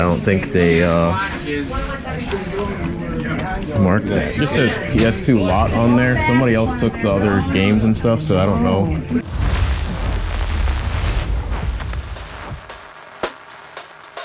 I don't think they marked It that. just says PS2 lot on there. Somebody else took the other games and stuff, so I don't know.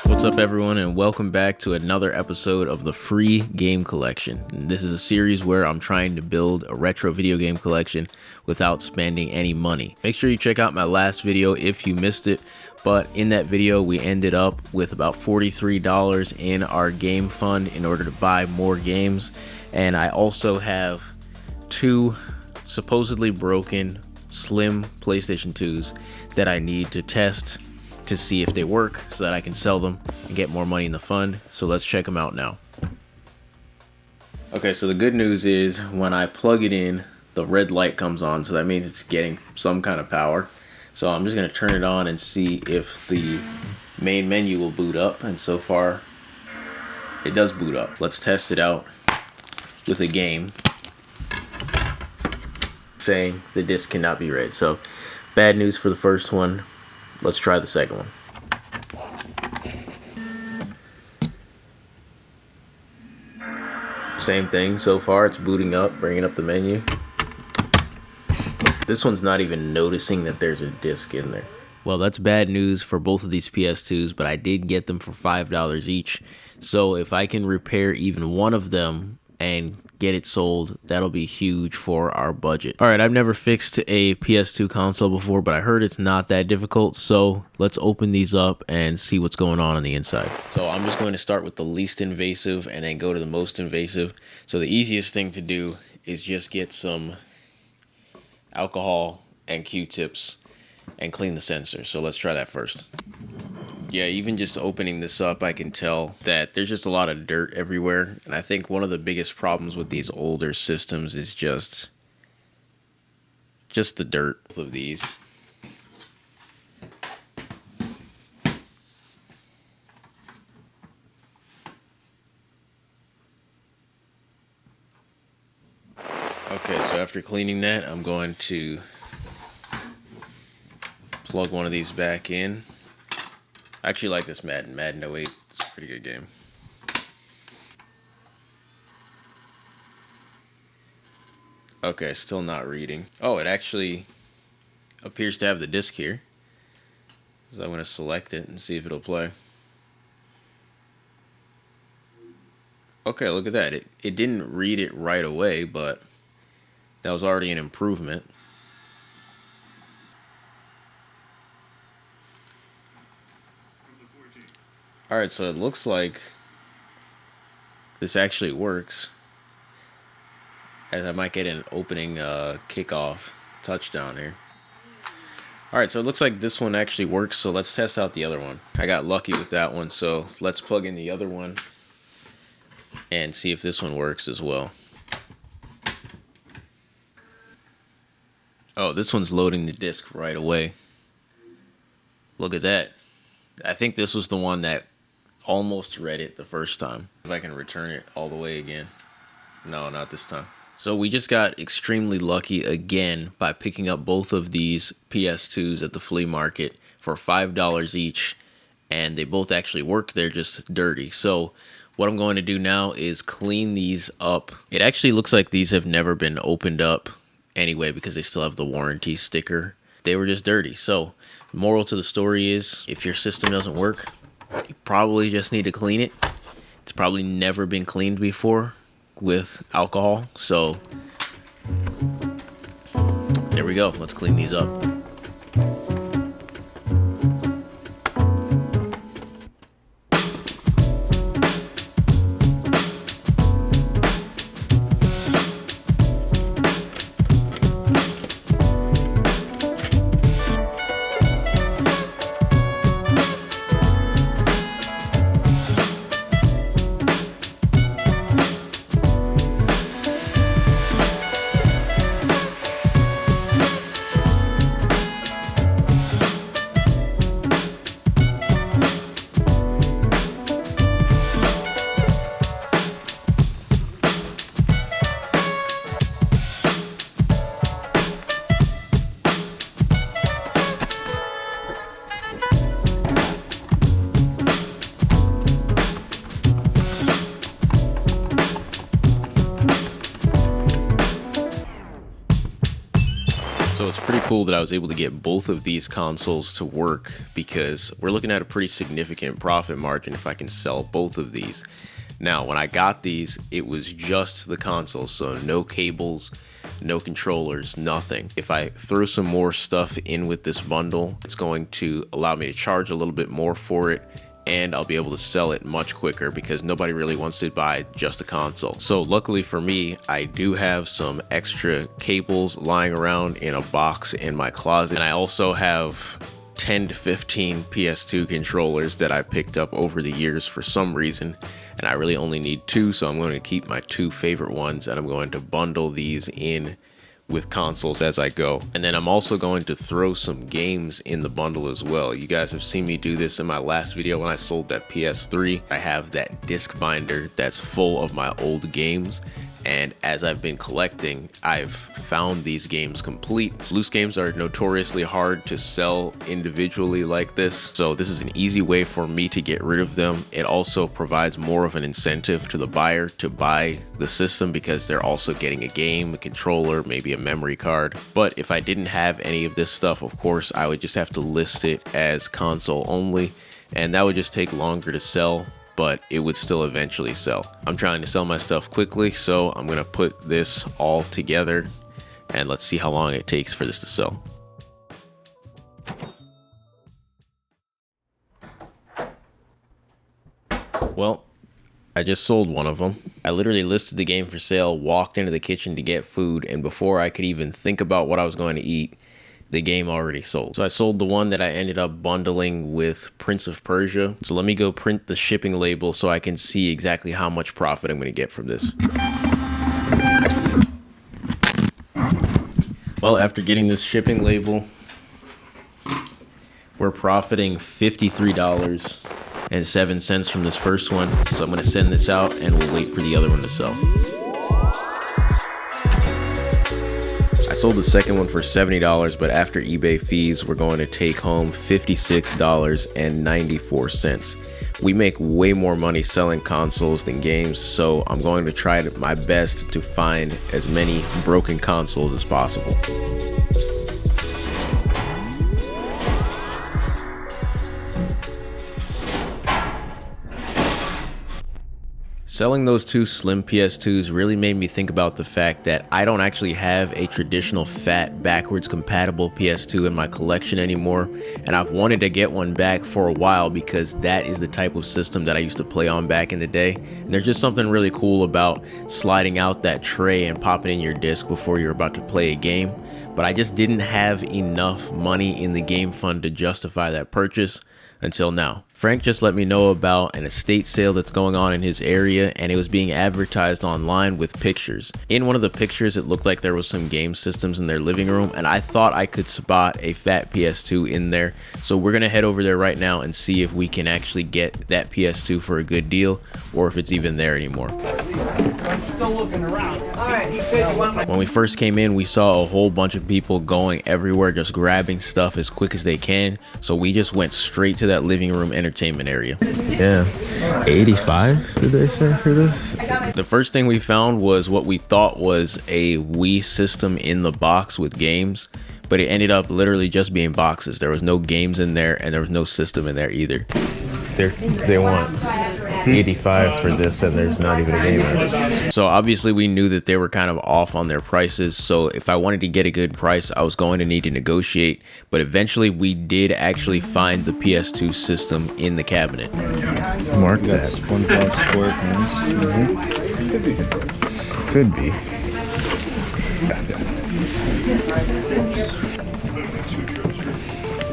What's up, everyone, and welcome back to another episode of the Free Game Collection. And this is a series where I'm trying to build a retro video game collection without spending any money. Make sure you check out my last video if you missed it. But in that video, we ended up with about $43 in our game fund in order to buy more games. And I also have two supposedly broken slim PlayStation 2s that I need to test to see if they work so that I can sell them and get more money in the fund. So let's check them out now. Okay, so the good news is when I plug it in, the red light comes on, so that means it's getting some kind of power. So I'm just going to turn it on and see if the main menu will boot up, and so far it does boot up. Let's test it out with a game saying the disc cannot be read. So bad news for the first one. Let's try the second one. Same thing so far, it's booting up, bringing up the menu. This one's not even noticing that there's a disc in there. Well, that's bad news for both of these PS2s, but I did get them for $5 each. So if I can repair even one of them and get it sold, that'll be huge for our budget. All right, I've never fixed a PS2 console before, but I heard it's not that difficult. So let's open these up and see what's going on the inside. So I'm just going to start with the least invasive and then go to the most invasive. So the easiest thing to do is just get some alcohol and Q-tips and clean the sensor. So let's try that first. Yeah, even just opening this up, I can tell that there's just a lot of dirt everywhere. And I think one of the biggest problems with these older systems is just the dirt of these. Okay, so after cleaning that, I'm going to plug one of these back in. I actually like this Madden 08. It's a pretty good game. Okay, still not reading. Oh, it actually appears to have the disc here. So I'm going to select it and see if it'll play. Okay, look at that. It didn't read it right away, but that was already an improvement. Alright, so it looks like this actually works. As I might get an opening kickoff touchdown here. Alright, so it looks like this one actually works, so let's test out the other one. I got lucky with that one, so let's plug in the other one and see if this one works as well. Oh, this one's loading the disc right away. Look at that. I think this was the one that almost read it the first time. If I can return it all the way again. No, not this time. So we just got extremely lucky again by picking up both of these PS2s at the flea market for $5 each. And they both actually work, they're just dirty. So what I'm going to do now is clean these up. It actually looks like these have never been opened up anyway because they still have the warranty sticker. They were just dirty. So the moral to the story is if your system doesn't work, you probably just need to clean it. It's probably never been cleaned before with alcohol. So there we go. Let's clean these up. pretty cool that I was able to get both of these consoles to work, because we're looking at a pretty significant profit margin if I can sell both of these. Now, when I got these, it was just the consoles, so no cables, no controllers, nothing. If I throw some more stuff in with this bundle, it's going to allow me to charge a little bit more for it, and I'll be able to sell it much quicker because nobody really wants to buy just a console. So luckily for me, I do have some extra cables lying around in a box in my closet, and I also have 10 to 15 PS2 controllers that I picked up over the years for some reason, and I really only need 2, so I'm going to keep my 2 favorite ones, and I'm going to bundle these in with consoles as I go. And then I'm also going to throw some games in the bundle as well. You guys have seen me do this in my last video when I sold that PS3. I have that disc binder that's full of my old games, and as I've been collecting, I've found these games complete. Loose games are notoriously hard to sell individually like this, so this is an easy way for me to get rid of them. It also provides more of an incentive to the buyer to buy the system because they're also getting a game, a controller, maybe a memory card. But if I didn't have any of this stuff, of course, I would just have to list it as console only, and that would just take longer to sell, but it would still eventually sell. I'm trying to sell my stuff quickly, so I'm gonna put this all together and let's see how long it takes for this to sell. Well, I just sold one of them. I literally listed the game for sale, walked into the kitchen to get food, and before I could even think about what I was going to eat, the game already sold. So I sold the one that I ended up bundling with Prince of Persia. So let me go print the shipping label so I can see exactly how much profit I'm going to get from this. Well, after getting this shipping label, we're profiting $53.07 from this first one. So I'm going to send this out and we'll wait for the other one to sell. I sold the second one for $70, but after eBay fees, we're going to take home $56.94. We make way more money selling consoles than games, so I'm going to try my best to find as many broken consoles as possible. Selling those 2 slim PS2s really made me think about the fact that I don't actually have a traditional fat backwards compatible PS2 in my collection anymore, and I've wanted to get one back for a while because that is the type of system that I used to play on back in the day. And there's just something really cool about sliding out that tray and popping in your disc before you're about to play a game, but I just didn't have enough money in the game fund to justify that purchase until now. Frank just let me know about an estate sale that's going on in his area, and it was being advertised online with pictures. In one of the pictures, it looked like there was some game systems in their living room, and I thought I could spot a fat PS2 in there. So we're gonna head over there right now and see if we can actually get that PS2 for a good deal, or if it's even there anymore. I'm still looking around. All right, he said you want my... When we first came in, we saw a whole bunch of people going everywhere, just grabbing stuff as quick as they can. So we just went straight to that living room entertainment area. Yeah. 85 did they say for this? The first thing we found was what we thought was a Wii system in the box with games, but it ended up literally just being boxes. There was no games in there, and there was no system in there either. They want 85 for this, and there's not even a game in it. So obviously we knew that they were kind of off on their prices, so if I wanted to get a good price, I was going to need to negotiate. But eventually we did actually find the PS2 system in the cabinet. Mark that. SpongeBob SquarePants. Could be.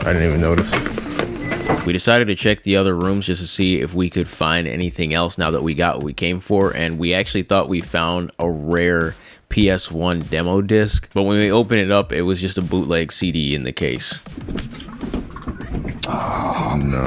I didn't even notice. We decided to check the other rooms just to see if we could find anything else now that we got what we came for, and we actually thought we found a rare PS1 demo disc, but when we opened it up, it was just a bootleg CD in the case. Oh no.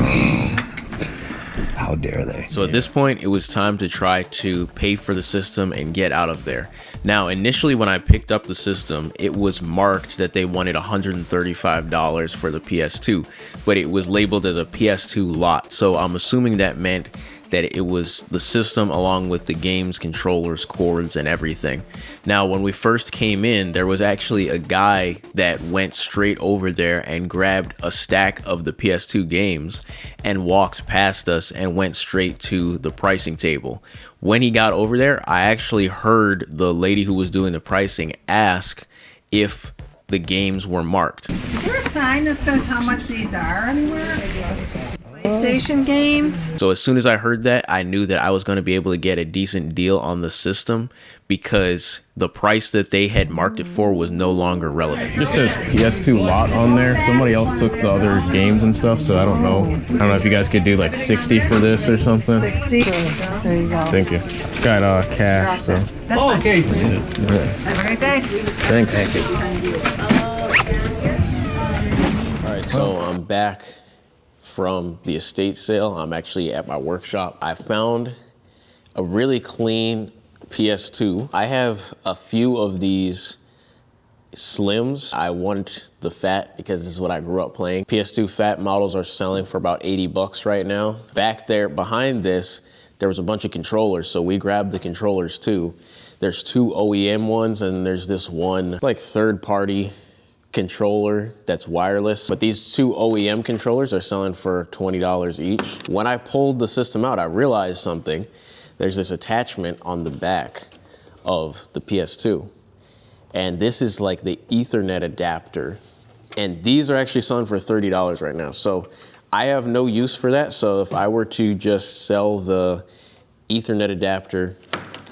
How dare they? So at this point, it was time to try to pay for the system and get out of there. Now, initially when I picked up the system, it was marked that they wanted $135 for the PS2, but it was labeled as a PS2 lot. So I'm assuming that meant that it was the system along with the games, controllers, cords, and everything. Now, when we first came in, there was actually a guy that went straight over there and grabbed a stack of the PS2 games and walked past us and went straight to the pricing table. When he got over there, I actually heard the lady who was doing the pricing ask if the games were marked. Is there a sign that says how much these are anywhere? PlayStation games? So as soon as I heard that, I knew that I was going to be able to get a decent deal on the system because the price that they had marked it for was no longer relevant. Just says PS2 lot on there. Somebody else took the other games and stuff, so I don't know. I don't know if you guys could do like 60 for this or something. 60? There you go. Thank you. Got cash, so. Oh, okay. Have a great day. Thanks. Thank you. All right, so I'm back from the estate sale. I'm actually at my workshop. I found a really clean PS2. I have a few of these slims. I want the fat because this is what I grew up playing. PS2 fat models are selling for about 80 bucks right now. Back there behind this, there was a bunch of controllers, so we grabbed the controllers too. There's 2 OEM ones and there's this one like third-party controller that's wireless, but these 2 OEM controllers are selling for $20 each. When I pulled the system out, I realized something. There's this attachment on the back of the PS2, and this is like the Ethernet adapter, and these are actually selling for $30 right now. So I have no use for that. So if I were to just sell the Ethernet adapter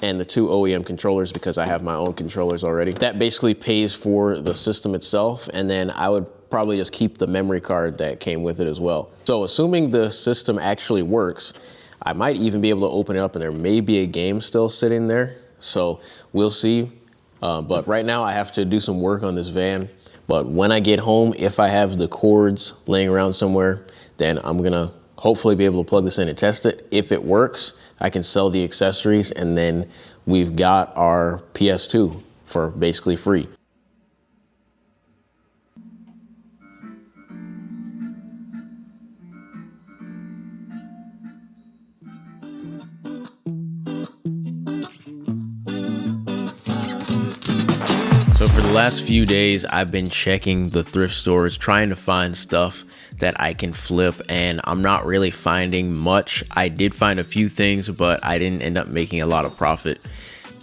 and the 2 OEM controllers, because I have my own controllers already, that basically pays for the system itself, and then I would probably just keep the memory card that came with it as well. So assuming the system actually works, I might even be able to open it up and there may be a game still sitting there. So we'll see. But right now I have to do some work on this van. But when I get home, if I have the cords laying around somewhere, then I'm gonna hopefully be able to plug this in and test it. If it works, I can sell the accessories, and then we've got our PS2 for basically free. So for the last few days, I've been checking the thrift stores, trying to find stuff that I can flip, and I'm not really finding much. I did find a few things, but I didn't end up making a lot of profit.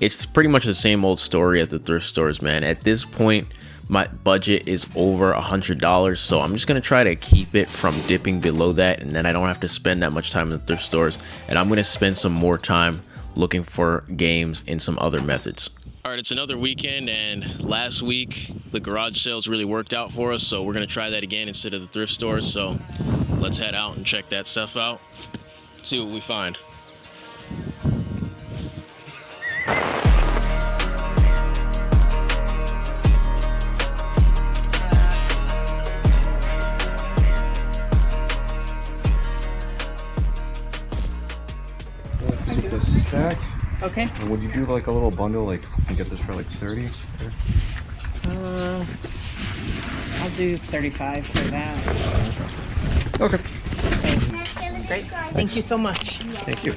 It's pretty much the same old story at the thrift stores, man. At this point, my budget is over $100, so I'm just gonna try to keep it from dipping below that, and then I don't have to spend that much time in the thrift stores, and I'm gonna spend some more time looking for games in some other methods. All right, it's another weekend, and last week the garage sales really worked out for us, so we're gonna try that again instead of the thrift stores. So let's head out and check that stuff out, see what we find. Take this stack. Okay. And would you do like a little bundle, like you get this for like 30? I'll do 35 for that. Okay. So, great. Thank you so much. Thank you.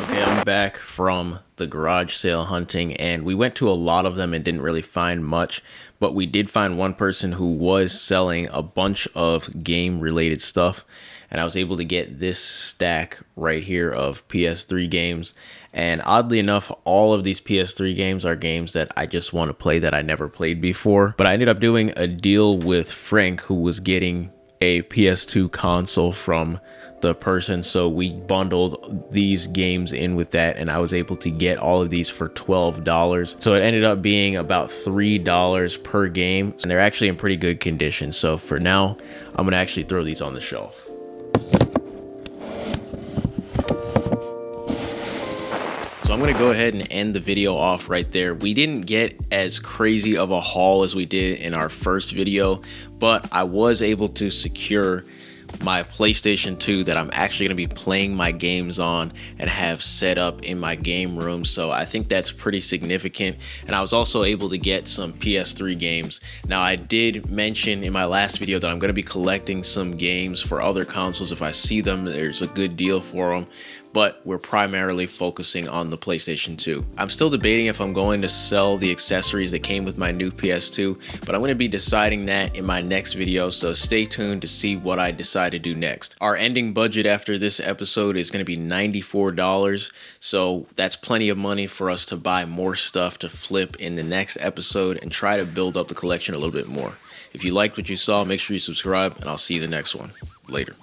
Okay, I'm back from the garage sale hunting, and we went to a lot of them and didn't really find much, but we did find one person who was selling a bunch of game related stuff, and I was able to get this stack right here of PS3 games. And oddly enough, all of these PS3 games are games that I just want to play that I never played before. But I ended up doing a deal with Frank, who was getting a PS2 console from the person, so we bundled these games in with that, and I was able to get all of these for $12. So it ended up being about $3 per game, and they're actually in pretty good condition. So for now, I'm gonna actually throw these on the shelf. So I'm going to go ahead and end the video off right there. We didn't get as crazy of a haul as we did in our first video, but I was able to secure my PlayStation 2 that I'm actually going to be playing my games on and have set up in my game room. So I think that's pretty significant. And I was also able to get some PS3 games. Now, I did mention in my last video that I'm going to be collecting some games for other consoles if I see them, there's a good deal for them. but we're primarily focusing on the PlayStation 2. I'm still debating if I'm going to sell the accessories that came with my new PS2, but I'm going to be deciding that in my next video, so stay tuned to see what I decide to do next. Our ending budget after this episode is going to be $94, so that's plenty of money for us to buy more stuff to flip in the next episode and try to build up the collection a little bit more. If you liked what you saw, make sure you subscribe, and I'll see you in the next one. Later.